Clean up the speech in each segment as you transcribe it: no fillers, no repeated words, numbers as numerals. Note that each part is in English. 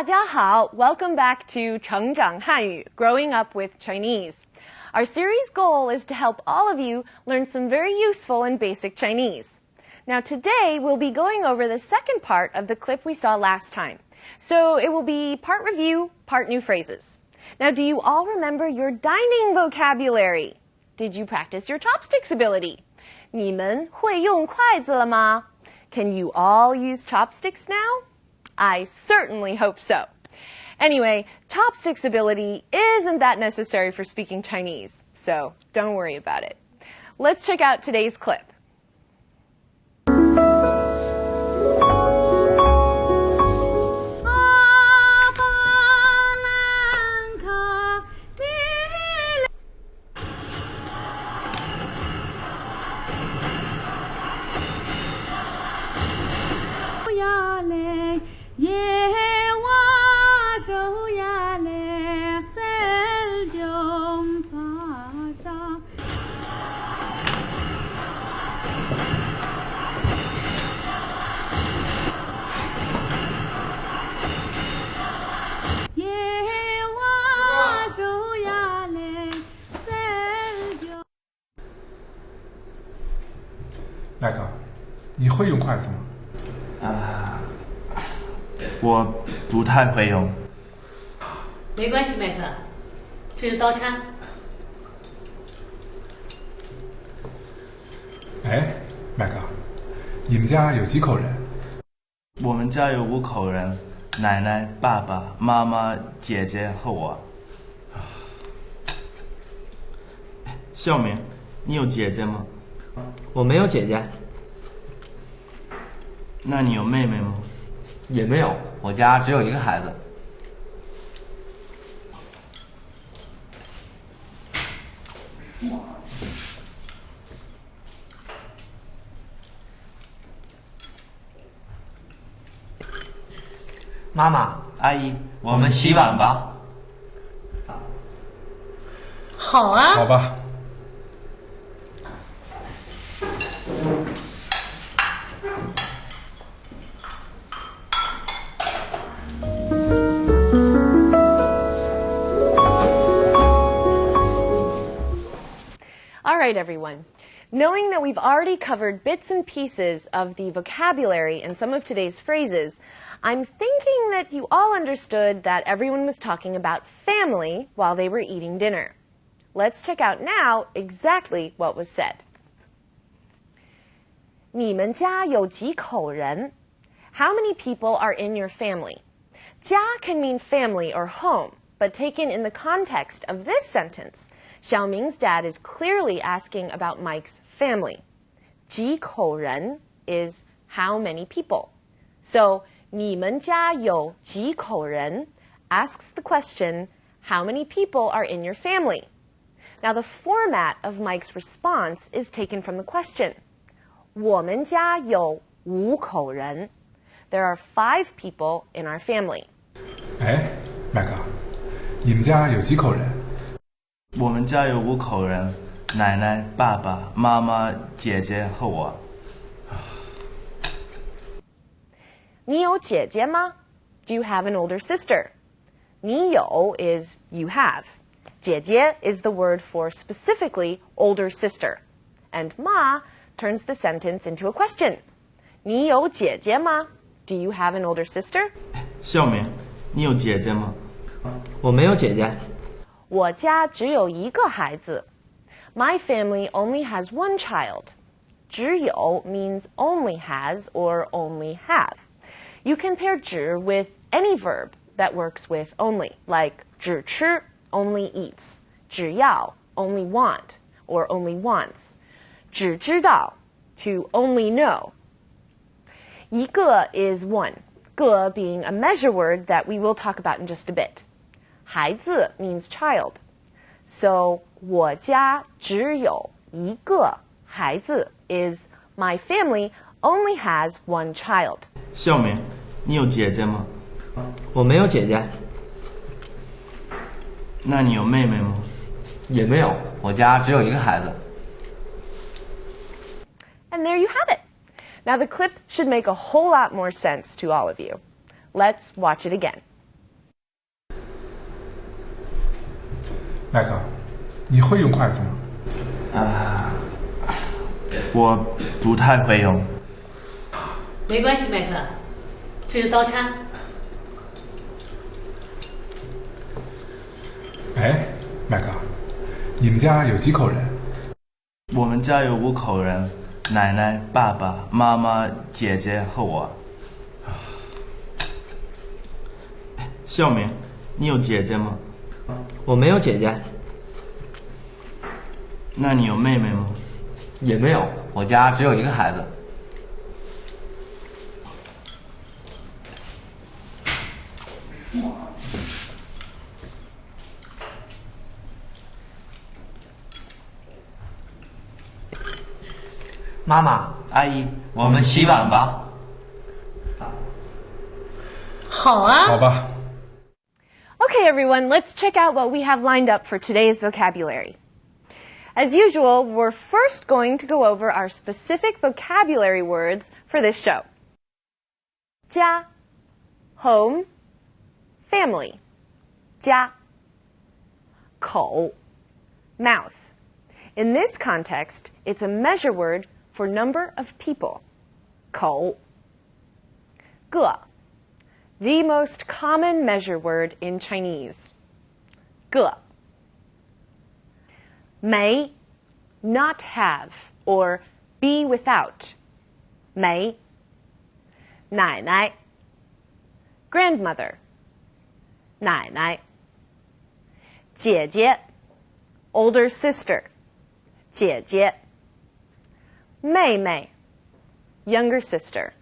大家好, welcome back to 成长汉语, Growing Up with Chinese. Our series goal is to help all of you learn some very useful and basic Chinese. Now today we'll be going over the second part of the clip we saw last time. So it will be part review, part new phrases. Now do you all remember your dining vocabulary? Did you practice your chopsticks ability? 你们会用筷子了吗? Can you all use chopsticks now? I certainly hope so. Anyway, chopsticks ability isn't that necessary for speaking Chinese, so don't worry about it. Let's check out today's clip.麦克，你会用筷子吗？我不太会用。没关系，麦克，这是刀叉。哎，麦克，你们家有几口人？我们家有5口人，奶奶、爸爸妈妈、姐姐和我。孝明，你有姐姐吗？我没有姐姐。那你有妹妹吗？也没有，我家只有一个孩子。妈妈，阿姨，我们洗碗吧。好啊。好吧。All right, everyone. Knowing that we've already covered bits and pieces of the vocabulary and some of today's phrases, I'm thinking that you all understood that everyone was talking about family while they were eating dinner. Let's check out now exactly what was said. 你们家有几口人? How many people are in your family? 家 can mean family or home, but taken in the context of this sentence, Xiaoming's dad is clearly asking about Mike's family. 几口人 is how many people. So, 你们家有几口人 asks the question, how many people are in your family? Now, the format of Mike's response is taken from the question. 我们家有5口人. There are 5 people in our family. 哎，麦克，你们家有几口人？我们家有5口人，奶奶、爸爸妈妈、姐姐和我。你有姐姐吗? Do you have an older sister? 你有 is you have. 姐姐 is the word for specifically older sister. And ma turns the sentence into a question. 你有姐姐吗? Do you have an older sister? 孝明，你有姐姐吗？我没有姐姐。我家只有一个孩子. My family only has one child. 只有 means only has or only have. You can pair 只 with any verb that works with only, like 只吃 only eats, 只要 only want or only wants, 只知道 to only know. 一个 is one, 个 being a measure word that we will talk about in just a bit. 孩子 means child. So, 我家只有一个孩子 is my family only has one child. 孝明，你有姐姐吗？我没有姐姐。那你有妹妹吗？也没有，我家只有一个孩子。And there you have it. Now the clip should make a whole lot more sense to all of you. Let's watch it again. 麦克，你会用筷子吗？我不太会用。没关系，麦克，这是刀叉。哎，麦克，你们家有几口人？我们家有5口人，奶奶、爸爸妈妈、姐姐和我。孝明，你有姐姐吗？我没有姐姐，那你有妹妹吗？也没有，我家只有一个孩子。妈妈，阿姨，我们洗碗吧。好啊。好吧。 Okay, everyone, let's check out what we have lined up for today's vocabulary. As usual, we're first going to go over our specific vocabulary words for this show. 家 home, family. 家 口 mouth. In this context, it's a measure word for number of people. 口 个 the most common measure word in Chinese. 个 may, not have, or be without. 没 奶奶 grandmother. 奶奶 姐姐 older sister. 姐姐妹妹 younger sister.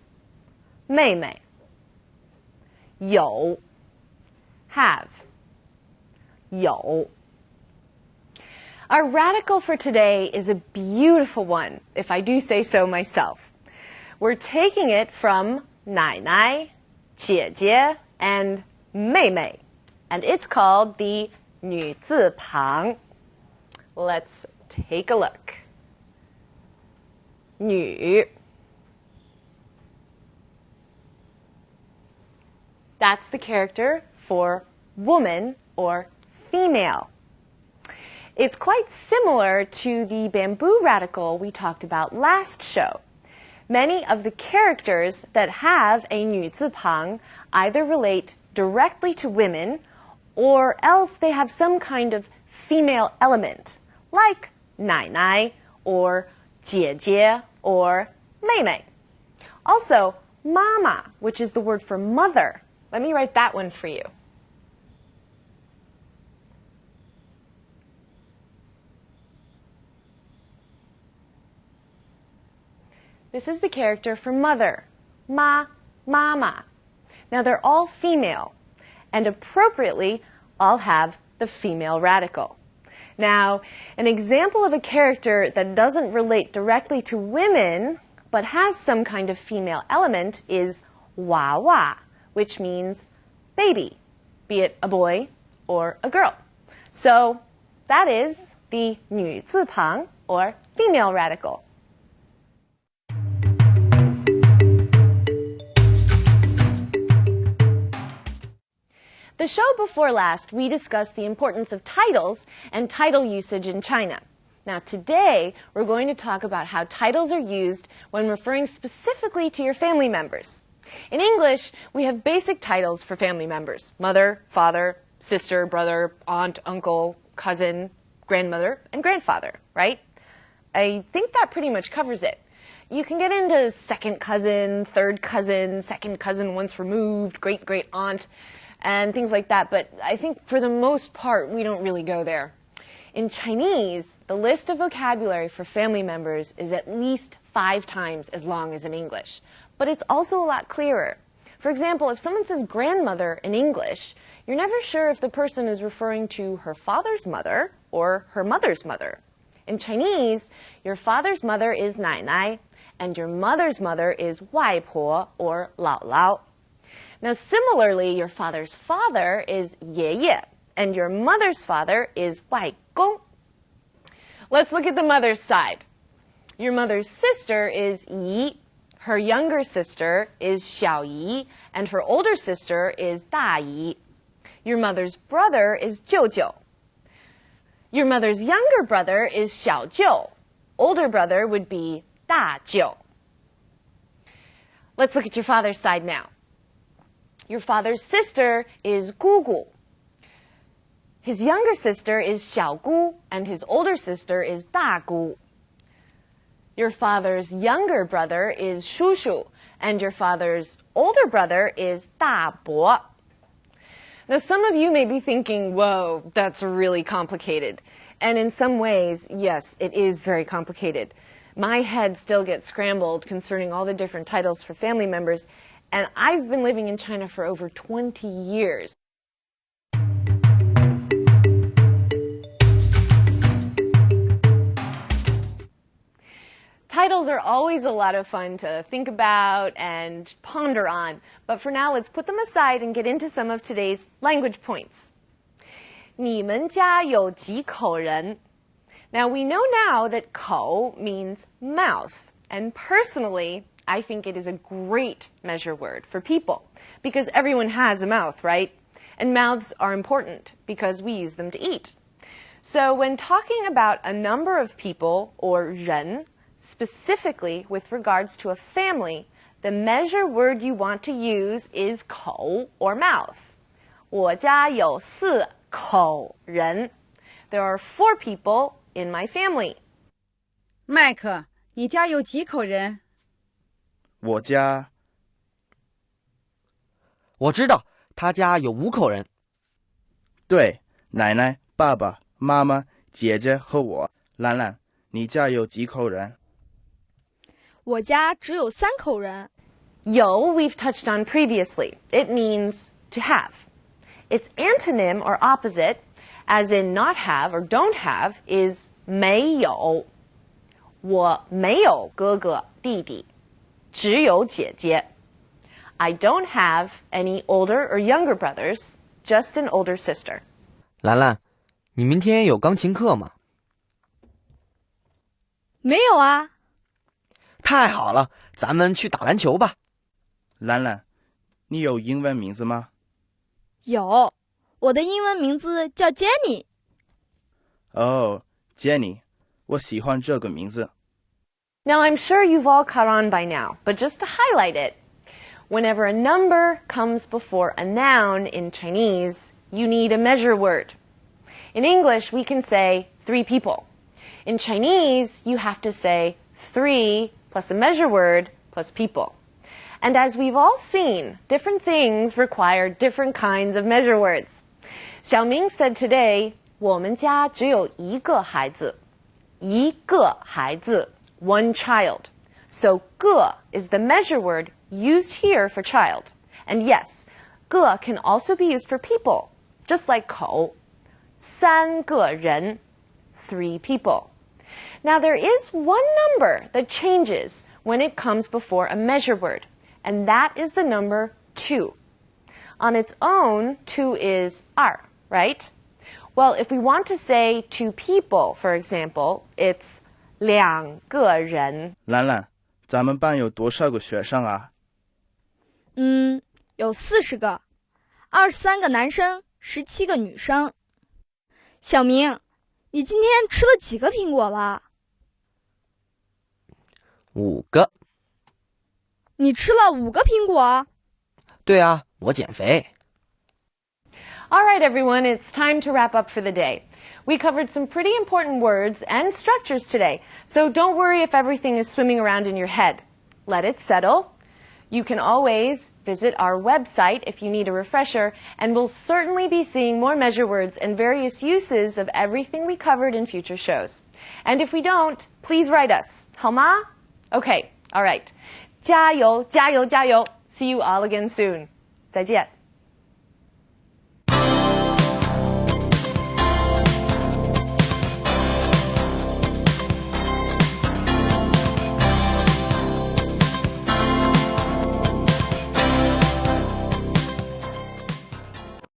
妹妹有 have 有 Our radical for today is a beautiful one, if I do say so myself. We're taking it from 奶奶, 姐姐, and 妹妹, and it's called the 女字旁. Let's take a look. 女 That's the character for woman or female. It's quite similar to the bamboo radical we talked about last show. Many of the characters that have a 女字旁 either relate directly to women or else they have some kind of female element, like 奶奶 or 姐姐 or 妹妹. Also, mama, which is the word for mother. Let me write that one for you. This is the character for mother, ma, mama. Now they're all female, and appropriately all have the female radical. Now, an example of a character that doesn't relate directly to women, but has some kind of female element is 娃娃, which means baby, be it a boy or a girl. So that is the 女字旁 or female radical. The show before last, we discussed the importance of titles and title usage in China. Now today, we're going to talk about how titles are used when referring specifically to your family members. In English, we have basic titles for family members: mother, father, sister, brother, aunt, uncle, cousin, grandmother, and grandfather, right? I think that pretty much covers it. You can get into second cousin, third cousin, second cousin once removed, great-great aunt, and things like that, but I think for the most part, we don't really go there. In Chinese, the list of vocabulary for family members is at least 5 times as long as in English, but it's also a lot clearer. For example, if someone says grandmother in English, you're never sure if the person is referring to her father's mother or her mother's mother. In Chinese, your father's mother is 奶奶, and your mother's mother is 外婆 or 姥姥. Now, similarly, your father's father is 爷爷, and your mother's father is 外公. Let's look at the mother's side. Your mother's sister is 姨, her younger sister is 小姨, and her older sister is 大姨. Your mother's brother is 舅舅. Your mother's younger brother is 小舅. Older brother would be 大舅. Let's look at your father's side now. Your father's sister is 姑姑. His younger sister is 小姑, and his older sister is 大姑. Your father's younger brother is 叔叔, and your father's older brother is 大伯. Now, some of you may be thinking, whoa, that's really complicated. And in some ways, yes, it is very complicated. My head still gets scrambled concerning all the different titles for family members, and I've been living in China for over 20 years. Titles are always a lot of fun to think about and ponder on, but for now, let's put them aside and get into some of today's language points. 你们家有几口人? Now, we know now that 口 means mouth, and personally, I think it is a great measure word for people, because everyone has a mouth, right? And mouths are important because we use them to eat. So when talking about a number of people, or 人, specifically with regards to a family, the measure word you want to use is 口 or mouth. 我家有4口人. There are 4 people in my family. 麦克，你家有几口人？我家我知道，他家有5口人。对，奶奶、爸爸、妈妈、姐姐和我。兰兰，你家有几口人？我家只有3口人。有 we've touched on previously. It means to have. Its antonym or opposite, as in not have or don't have, is 没有。我没有哥哥弟弟，只有姐姐。I don't have any older or younger brothers, just an older sister. 兰兰，你明天有钢琴课吗？没有啊。太好了，咱们去打篮球吧。兰兰，你有英文名字吗？有，我的英文名字叫 Jenny。哦， Jenny， 我喜欢这个名字。Now, I'm sure you've all caught on by now, but just to highlight it, whenever a number comes before a noun in Chinese, you need a measure word. In English, we can say 3 people. In Chinese, you have to say 3 plus a measure word plus people. And as we've all seen, different things require different kinds of measure words. Xiaoming said today, 我们家只有一个孩子。一个孩子, one child. So 个 is the measure word used here for child. And yes, 个 can also be used for people, just like 口. 3个人, 3 people. Now there is one number that changes when it comes before a measure word, and that is the number 2. On its own, 2 is 2, right? Well, if we want to say 2 people, for example, it's 2个人。兰兰，咱们班有多少个学生啊？有40个，23个男生，17个女生。小明，你今天吃了几个苹果了5个。你吃了5个苹果？对啊，我减肥。All right, everyone, it's time to wrap up for the day. We covered some pretty important words and structures today, so don't worry if everything is swimming around in your head. Let it settle. You can always visit our website if you need a refresher, and we'll certainly be seeing more measure words and various uses of everything we covered in future shows. And if we don't, please write us. 好吗? Okay, all right. 加油, 加油, 加油. See you all again soon. 再见.